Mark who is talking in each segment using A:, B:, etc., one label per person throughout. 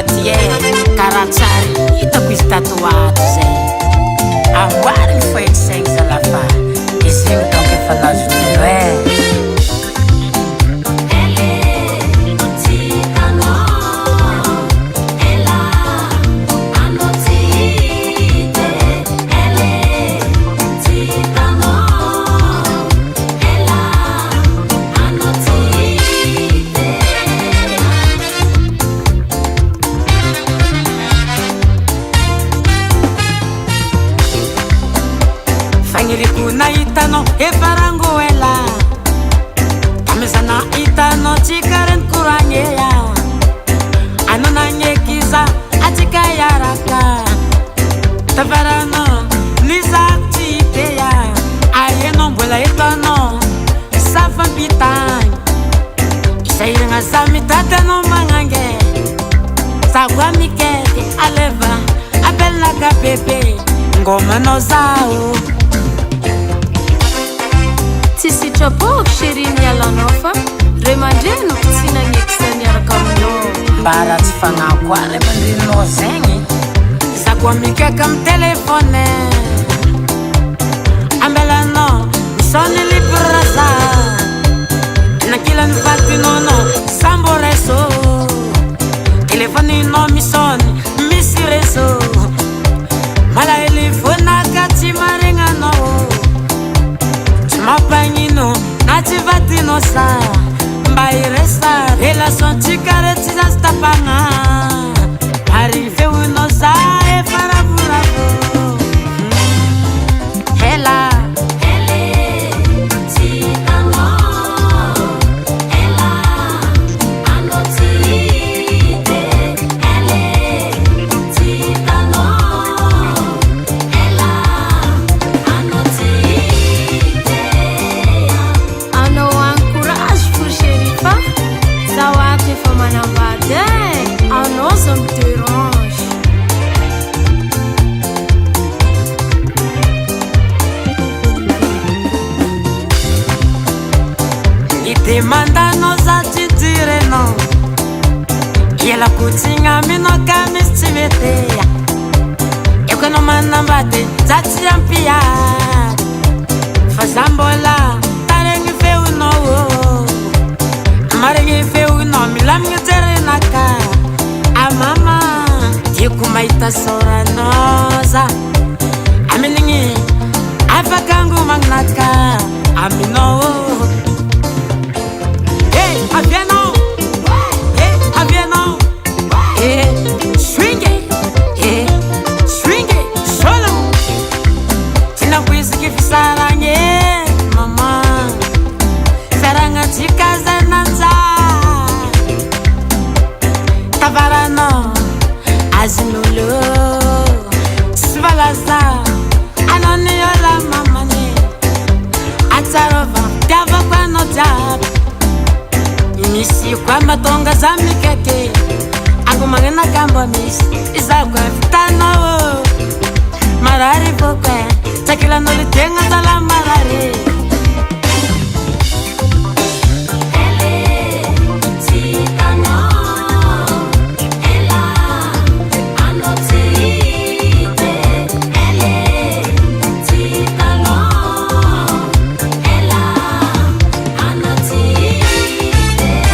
A: ty karaha tsary hitako izy tatoato zay amboariny foetrysegny zalafa izy donc efa nazon'olo Nahitano efarango ela amezana itano chikaren kurangeya anona nyekiza atika yaraka tavarano nizakchiteya ayeno mbwela itano safambitany isairanga samitatano mangange sagwamikeke aleva abelnaka bebe ngoma no zao Sisi chapo shirini alanao fa re mandreno tsy nagneky zay miaraka aminao mbara tsy fagnako a le mandrinao zegny zako amikaka amy telefone ambelanao misone libraza nakila nivatinono sambo reso telefoninao misone misy reso mala elivonaka tsy maregnanao mapagnino natsivatino sa mba iresa relation tsikaratsy zasy tapagna arifeoinao sa efaravoravo hela Demandano za ti direno Yela kutinga mino kamis ti meteya Eko no manambate za ti ampia Fazambola tarengi feu no Marengi feu no milamngi terenaka Amama Diku maita sora noza Aminingi Afakangu magnaka Amino Aviano, aviano, swing it, solo. Tina quiz que fisaranye, mama. Saranga chikaza nanza. Tavarano, azinulo. Svalaza, anoniola mamani. Atsarova, diava kwa no jab. Misi kwa matonga za mikeke Angu mangena kamba misi Izagwa fitano Marari pokwe Chakila noli tenga tala marari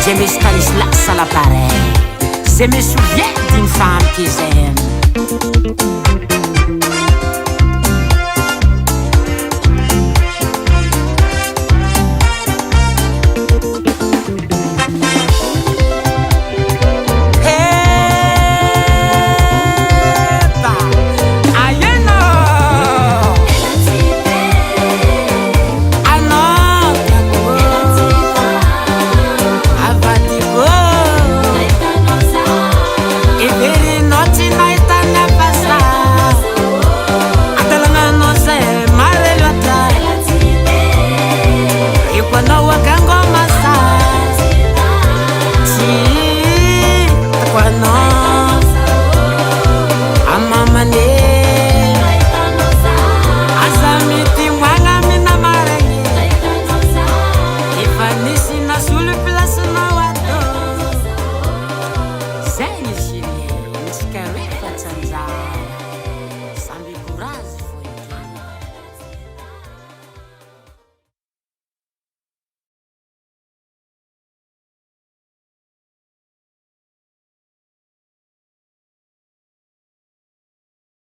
A: Je me Stanislas à l'appareil. Je me souviens d'une femme qui j'aime.